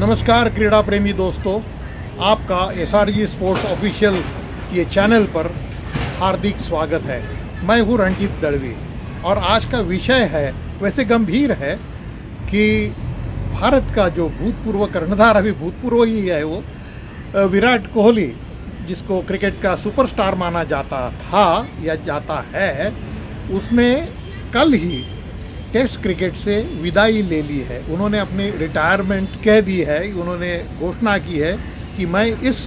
नमस्कार क्रीड़ा प्रेमी दोस्तों, आपका SRG स्पोर्ट्स ऑफिशियल ये चैनल पर हार्दिक स्वागत है। मैं हूँ रणजीत दड़वी और आज का विषय है, वैसे गंभीर है, कि भारत का जो भूतपूर्व कर्णधार, अभी भूतपूर्व ही है वो, विराट कोहली, जिसको क्रिकेट का सुपरस्टार माना जाता था या जाता है, उसने कल ही टेस्ट क्रिकेट से विदाई ले ली है। उन्होंने अपनी रिटायरमेंट कह दी है, उन्होंने घोषणा की है कि मैं इस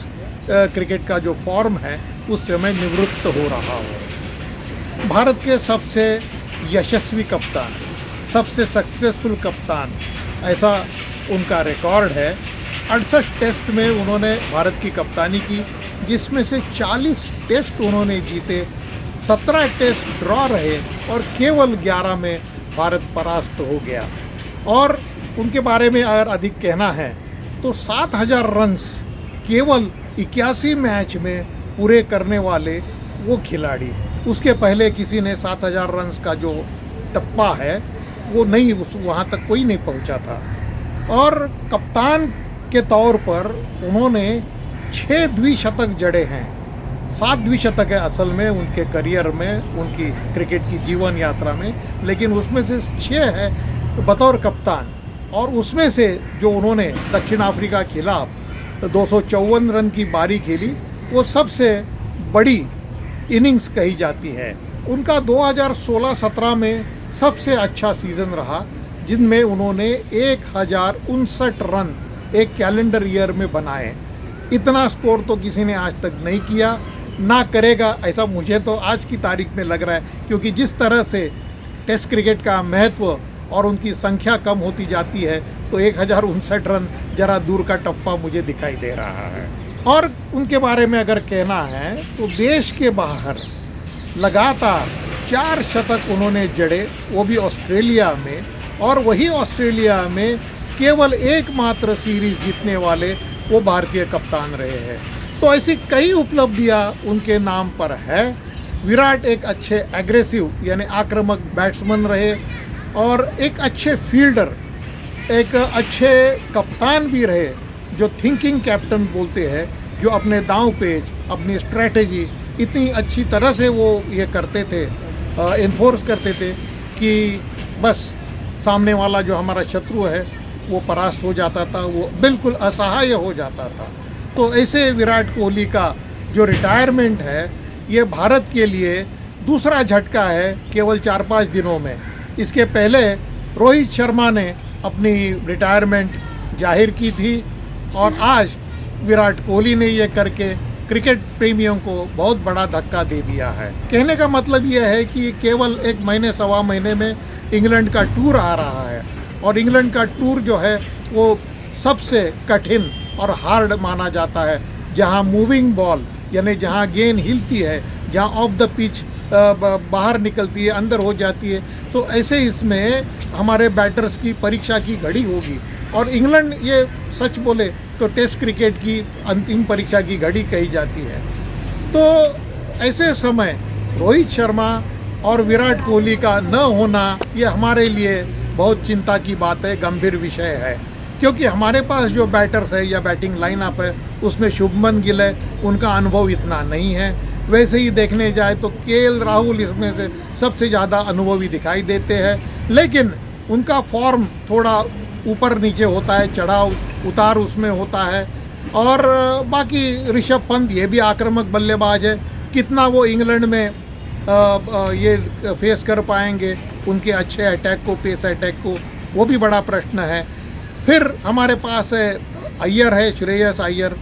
क्रिकेट का जो फॉर्म है उससे मैं निवृत्त हो रहा हूँ। भारत के सबसे यशस्वी कप्तान, सबसे सक्सेसफुल कप्तान, ऐसा उनका रिकॉर्ड है। 68 टेस्ट में उन्होंने भारत की कप्तानी की, जिसमें से 40 टेस्ट उन्होंने जीते, 17 टेस्ट ड्रॉ रहे और केवल 11 में भारत परास्त हो गया। और उनके बारे में अगर अधिक कहना है तो 7000 रन्स केवल 81 मैच में पूरे करने वाले वो खिलाड़ी, उसके पहले किसी ने 7000 रन्स का जो टप्पा है वो नहीं, वहाँ तक कोई नहीं पहुँचा था। और कप्तान के तौर पर उन्होंने 6 द्विशतक जड़े हैं। 7 द्विशतक है असल में उनके करियर में, उनकी क्रिकेट की जीवन यात्रा में, लेकिन उसमें से 6 है बतौर कप्तान। और उसमें से जो उन्होंने दक्षिण अफ्रीका के खिलाफ 254 रन की पारी खेली, वो सबसे बड़ी इनिंग्स कही जाती है। उनका 2016-17 में सबसे अच्छा सीज़न रहा, जिनमें उन्होंने 1059 रन एक कैलेंडर ईयर में बनाए। इतना स्कोर तो किसी ने आज तक नहीं किया, ना करेगा, ऐसा मुझे तो आज की तारीख में लग रहा है, क्योंकि जिस तरह से टेस्ट क्रिकेट का महत्व और उनकी संख्या कम होती जाती है, तो 1059 रन जरा दूर का टप्पा मुझे दिखाई दे रहा है। और उनके बारे में अगर कहना है तो देश के बाहर लगातार 4 शतक उन्होंने जड़े, वो भी ऑस्ट्रेलिया में, और वही ऑस्ट्रेलिया में केवल एकमात्र सीरीज जीतने वाले वो भारतीय कप्तान रहे हैं। तो ऐसी कई उपलब्धियां उनके नाम पर है। विराट एक अच्छे एग्रेसिव यानी आक्रामक बैट्समैन रहे और एक अच्छे फील्डर, एक अच्छे कप्तान भी रहे, जो थिंकिंग कैप्टन बोलते हैं, जो अपने दांव पेच, अपनी स्ट्रेटजी इतनी अच्छी तरह से वो ये करते थे, इन्फोर्स करते थे कि बस सामने वाला जो हमारा शत्रु है वो परास्त हो जाता था, वो बिल्कुल असहाय हो जाता था। तो ऐसे विराट कोहली का जो रिटायरमेंट है, ये भारत के लिए दूसरा झटका है केवल 4-5 दिनों में। इसके पहले रोहित शर्मा ने अपनी रिटायरमेंट जाहिर की थी और आज विराट कोहली ने ये करके क्रिकेट प्रेमियों को बहुत बड़ा धक्का दे दिया है। कहने का मतलब ये है कि केवल 1 महीने सवा महीने में इंग्लैंड का टूर आ रहा है, और इंग्लैंड का टूर जो है वो सबसे कठिन और हार्ड माना जाता है, जहां मूविंग बॉल यानी जहां गेंद हिलती है, जहां ऑफ द पिच बाहर निकलती है, अंदर हो जाती है। तो ऐसे इसमें हमारे बैटर्स की परीक्षा की घड़ी होगी, और इंग्लैंड, ये सच बोले तो टेस्ट क्रिकेट की अंतिम परीक्षा की घड़ी कही जाती है। तो ऐसे समय रोहित शर्मा और विराट कोहली का न होना ये हमारे लिए बहुत चिंता की बात है, गंभीर विषय है, क्योंकि हमारे पास जो बैटर्स है या बैटिंग लाइनअप है उसमें शुभमन गिल है, उनका अनुभव इतना नहीं है। वैसे ही देखने जाए तो केएल राहुल इसमें से सबसे ज़्यादा अनुभवी दिखाई देते हैं, लेकिन उनका फॉर्म थोड़ा ऊपर नीचे होता है, चढ़ाव उतार उसमें होता है। और बाकी ऋषभ पंत ये भी आक्रामक बल्लेबाज है, कितना वो इंग्लैंड में ये फेस कर पाएंगे उनके अच्छे अटैक को, पेस अटैक को, वो भी बड़ा प्रश्न है। फिर हमारे पास अय्यर है, श्रेयस अय्यर,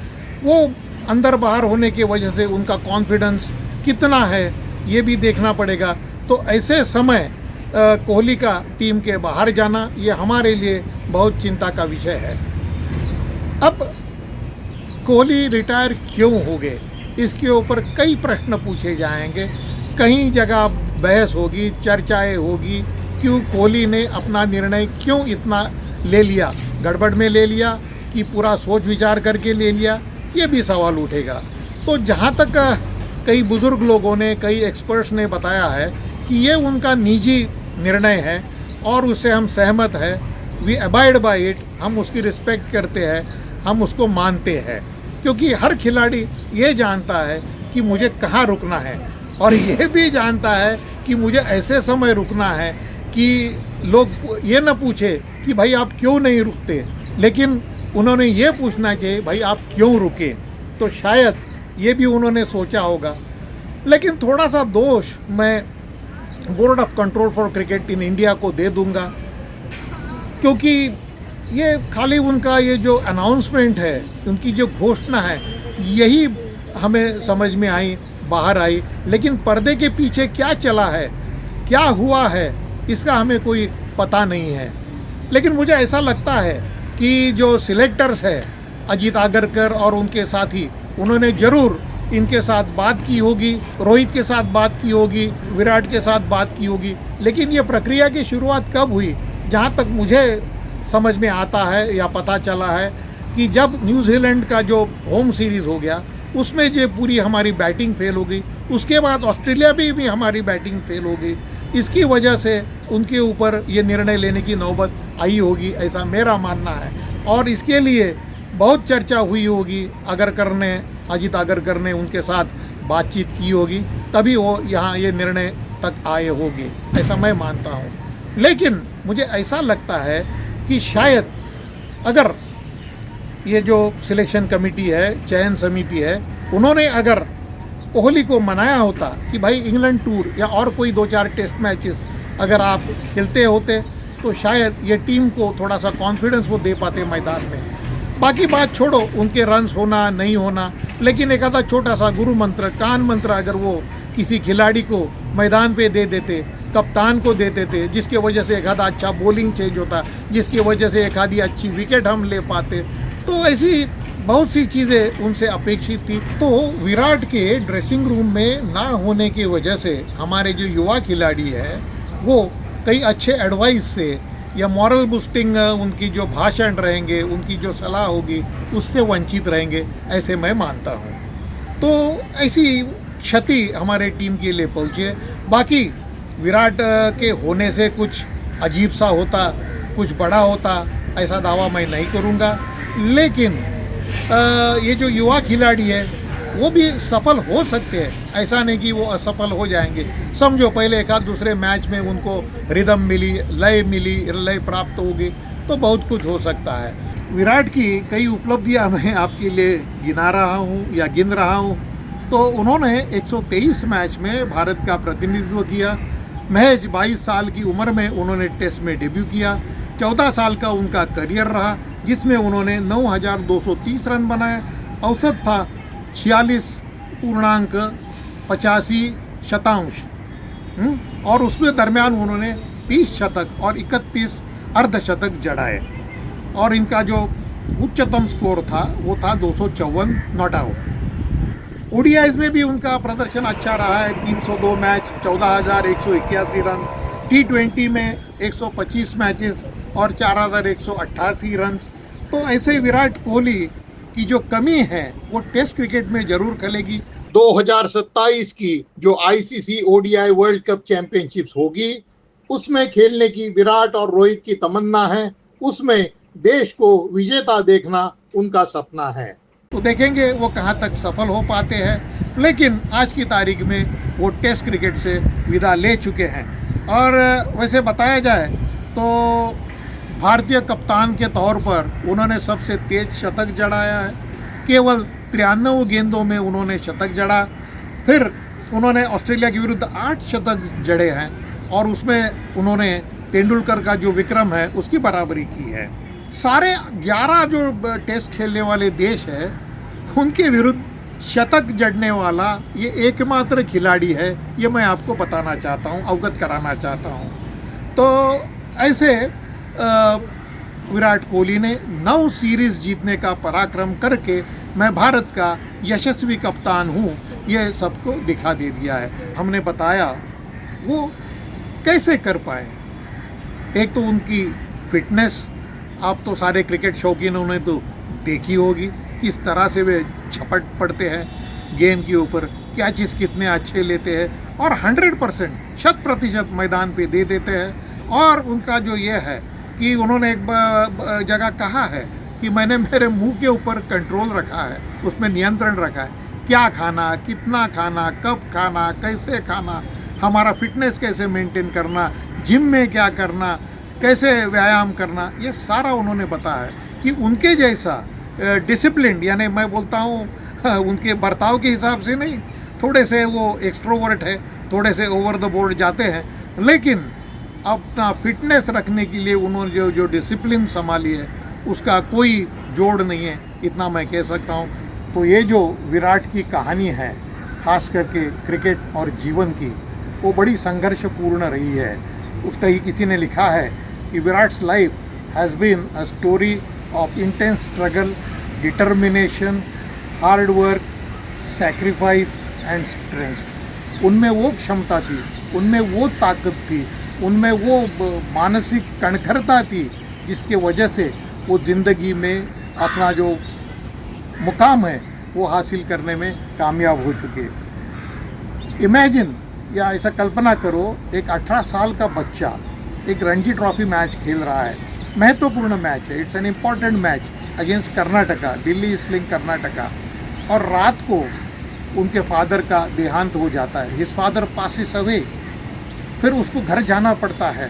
वो अंदर बाहर होने की वजह से उनका कॉन्फिडेंस कितना है ये भी देखना पड़ेगा। तो ऐसे समय कोहली का टीम के बाहर जाना ये हमारे लिए बहुत चिंता का विषय है। अब कोहली रिटायर क्यों हो गए, इसके ऊपर कई प्रश्न पूछे जाएंगे, कहीं जगह बहस होगी, चर्चाएं होगी, क्यों कोहली ने अपना निर्णय क्यों इतना ले लिया, गड़बड़ में ले लिया कि पूरा सोच विचार करके ले लिया, ये भी सवाल उठेगा। तो जहाँ तक कई बुज़ुर्ग लोगों ने, कई एक्सपर्ट्स ने बताया है कि ये उनका निजी निर्णय है और उससे हम सहमत हैं, वी अबाइड बाय इट, हम उसकी रिस्पेक्ट करते हैं, हम उसको मानते हैं, क्योंकि हर खिलाड़ी ये जानता है कि मुझे कहाँ रुकना है, और ये भी जानता है कि मुझे ऐसे समय रुकना है कि लोग ये ना पूछे कि भाई आप क्यों नहीं रुकते, लेकिन उन्होंने ये पूछना चाहिए भाई आप क्यों रुके। तो शायद ये भी उन्होंने सोचा होगा। लेकिन थोड़ा सा दोष मैं board of control for cricket in India को दे दूंगा, क्योंकि ये खाली उनका ये जो अनाउंसमेंट है, उनकी जो घोषणा है, यही हमें समझ में आई, बाहर आई, लेकिन पर्दे के पीछे क्या चला है, क्या हुआ है, इसका हमें कोई पता नहीं है। लेकिन मुझे ऐसा लगता है कि जो सिलेक्टर्स है अजीत आगरकर और उनके साथी, उन्होंने ज़रूर इनके साथ बात की होगी, रोहित के साथ बात की होगी, विराट के साथ बात की होगी। लेकिन ये प्रक्रिया की शुरुआत कब हुई, जहाँ तक मुझे समझ में आता है या पता चला है कि जब न्यूजीलैंड का जो होम सीरीज़ हो गया, उसमें जो पूरी हमारी बैटिंग फेल हो गई, उसके बाद ऑस्ट्रेलिया भी हमारी बैटिंग फेल हो गई। इसकी वजह से उनके ऊपर ये निर्णय लेने की नौबत आई होगी, ऐसा मेरा मानना है। और इसके लिए बहुत चर्चा हुई होगी, अजीत आगरकर ने उनके साथ बातचीत की होगी, तभी वो यहाँ ये निर्णय तक आए होंगे, ऐसा मैं मानता हूँ। लेकिन मुझे ऐसा लगता है कि शायद अगर ये जो सिलेक्शन कमेटी है, चयन समिति है, उन्होंने अगर कोहली को मनाया होता कि भाई इंग्लैंड टूर या और कोई 2-4 टेस्ट मैचेस अगर आप खेलते होते, तो शायद ये टीम को थोड़ा सा कॉन्फिडेंस वो दे पाते मैदान में। बाकी बात छोड़ो उनके रन्स होना नहीं होना, लेकिन एक आधा छोटा सा गुरु मंत्र, कान मंत्र अगर वो किसी खिलाड़ी को मैदान पे दे देते, कप्तान को दे देते, जिसकी वजह से एक आधा अच्छा बॉलिंग चेंज होता, जिसकी वजह से एक आधी अच्छी विकेट हम ले पाते, तो ऐसी बहुत सी चीज़ें उनसे अपेक्षित थी। तो विराट के ड्रेसिंग रूम में ना होने की वजह से हमारे जो युवा खिलाड़ी है वो कई अच्छे एडवाइस से या मॉरल बूस्टिंग उनकी जो भाषण रहेंगे, उनकी जो सलाह होगी, उससे वंचित रहेंगे, ऐसे मैं मानता हूँ। तो ऐसी क्षति हमारे टीम के लिए पहुँची है। बाकी विराट के होने से कुछ अजीब सा होता, कुछ बड़ा होता, ऐसा दावा मैं नहीं करूँगा। लेकिन ये जो युवा खिलाड़ी है वो भी सफल हो सकते हैं, ऐसा नहीं कि वो असफल हो जाएंगे। समझो पहले एक आध दूसरे मैच में उनको रिदम मिली, लय प्राप्त होगी, तो बहुत कुछ हो सकता है। विराट की कई उपलब्धियां मैं आपके लिए गिना रहा हूँ या गिन रहा हूँ। तो उन्होंने 123 मैच में भारत का प्रतिनिधित्व किया। महज 22 साल की उम्र में उन्होंने टेस्ट में डेब्यू किया। 14 साल का उनका करियर रहा, जिसमें उन्होंने 9,230 रन बनाए। औसत था 46.85 और उसमें दरमियान उन्होंने 30 शतक और 31 अर्धशतक जड़ाए। और इनका जो उच्चतम स्कोर था वो था 254 नॉट आउट। ओडीआईज में भी उनका प्रदर्शन अच्छा रहा है। 302 मैच, 14,181 रन। T20 में 125 मैचेस और 4,188 रन। तो ऐसे विराट कोहली की जो कमी है वो टेस्ट क्रिकेट में जरूर खलेगी। 2027 की जो ICC ODI world cup championships होगी, उसमें खेलने की विराट और रोहित की तमन्ना है। उसमें देश को विजेता देखना उनका सपना है। तो देखेंगे वो कहाँ तक सफल हो पाते हैं। लेकिन आज की तारीख में वो टेस्ट क्रिकेट से विदा ले चुके हैं। और वैसे बताया जाए तो भारतीय कप्तान के तौर पर उन्होंने सबसे तेज शतक जड़ाया है। केवल 93 गेंदों में उन्होंने शतक जड़ा। फिर उन्होंने ऑस्ट्रेलिया के विरुद्ध 8 शतक जड़े हैं और उसमें उन्होंने तेंदुलकर का जो विक्रम है उसकी बराबरी की है। सारे 11 जो टेस्ट खेलने वाले देश है उनके विरुद्ध शतक जड़ने वाला ये एकमात्र खिलाड़ी है, ये मैं आपको बताना चाहता हूँ, अवगत कराना चाहता हूँ। तो ऐसे विराट कोहली ने 9 सीरीज जीतने का पराक्रम करके मैं भारत का यशस्वी कप्तान हूँ, ये सबको दिखा दे दिया है। हमने बताया वो कैसे कर पाए। एक तो उनकी फिटनेस, आप तो सारे क्रिकेट शौकीनों ने तो देखी होगी किस तरह से वे झपट पड़ते हैं गेंद के ऊपर, क्या चीज़ कितने अच्छे लेते हैं और 100% 100% मैदान पे दे देते हैं। और उनका जो ये है कि उन्होंने एक जगह कहा है कि मैंने मेरे मुंह के ऊपर कंट्रोल रखा है, उसमें नियंत्रण रखा है। क्या खाना, कितना खाना, कब खाना, कैसे खाना, हमारा फिटनेस कैसे मेंटेन करना, जिम में क्या करना, कैसे व्यायाम करना, ये सारा उन्होंने बताया है। कि उनके जैसा डिसिप्लिन, यानी मैं बोलता हूँ उनके बर्ताव के हिसाब से नहीं, थोड़े से वो एक्सट्रोवर्ट है, थोड़े से ओवर द बोर्ड जाते हैं, लेकिन अपना फिटनेस रखने के लिए उन्होंने जो डिसिप्लिन संभाली है उसका कोई जोड़ नहीं है, इतना मैं कह सकता हूँ। तो ये जो विराट की कहानी है, खास करके क्रिकेट और जीवन की, वो बड़ी संघर्षपूर्ण रही है। उसका ही किसी ने लिखा है कि Virat's life has been a story of intense struggle, determination, hard work, sacrifice and strength. उनमें वो क्षमता थी, उनमें वो ताकत थी, उनमें वो मानसिक कणखरता थी जिसके वजह से वो ज़िंदगी में अपना जो मुकाम है वो हासिल करने में कामयाब हो चुके। इमेजिन, या ऐसा कल्पना करो, एक 18 साल का बच्चा एक रणजी ट्रॉफी मैच खेल रहा है, महत्वपूर्ण मैच है, it's an important match against Karnataka, Delhi is playing Karnataka, और रात को उनके फादर का देहांत हो जाता है, हिज फादर पासिस अवे। फिर उसको घर जाना पड़ता है।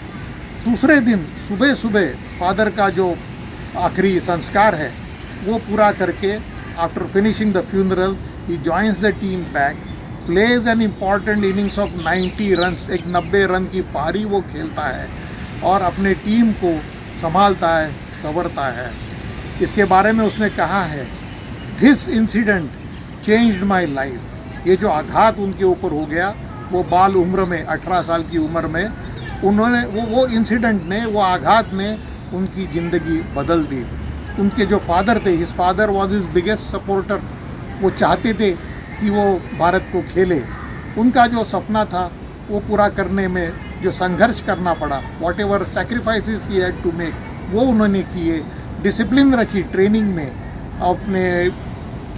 दूसरे दिन सुबह सुबह फादर का जो आखिरी संस्कार है वो पूरा करके, after finishing the funeral, he joins the team back, plays an important innings of 90 runs, एक 90 रन की पारी वो खेलता है और अपने टीम को संभालता है, संवरता है। इसके बारे में उसने कहा है, this incident changed my life. ये जो आघात उनके ऊपर हो गया वो बाल उम्र में, 18 साल की उम्र में, उन्होंने वो इंसिडेंट ने, वो आघात ने उनकी ज़िंदगी बदल दी। उनके जो फादर थे, his father was his biggest supporter, वो चाहते थे कि वो भारत को खेले। उनका जो सपना था वो पूरा करने में जो संघर्ष करना पड़ा, whatever sacrifices he had to make, वो उन्होंने किए। डिसिप्लिन रखी ट्रेनिंग में, अपने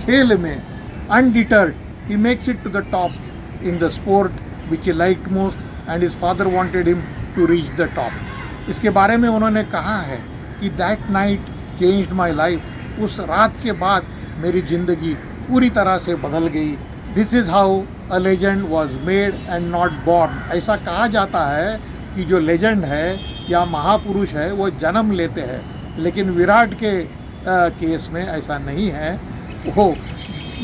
खेल में, undeterred, he makes it to the top in the sport which he liked most and his father wanted him to reach the top. इसके बारे में उन्होंने कहा है कि that night changed my life, उस रात के बाद मेरी ज़िंदगी पूरी तरह से बदल गई। This is how a legend was made and not born. ऐसा कहा जाता है कि जो लेजेंड है या महापुरुष है वो जन्म लेते हैं, लेकिन विराट के केस में ऐसा नहीं है। वो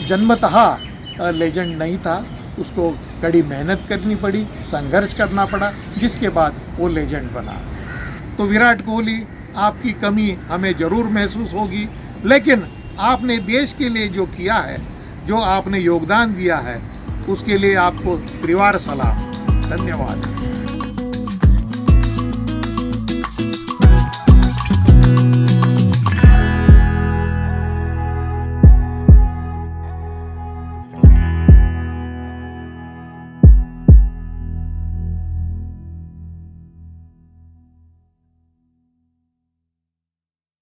जन्मतः लेजेंड नहीं था, उसको कड़ी मेहनत करनी पड़ी, संघर्ष करना पड़ा, जिसके बाद वो लेजेंड बना। तो विराट कोहली, आपकी कमी हमें ज़रूर महसूस होगी, लेकिन आपने देश के लिए जो किया है, जो आपने योगदान दिया है, उसके लिए आपको त्रिवार सलाम। धन्यवाद।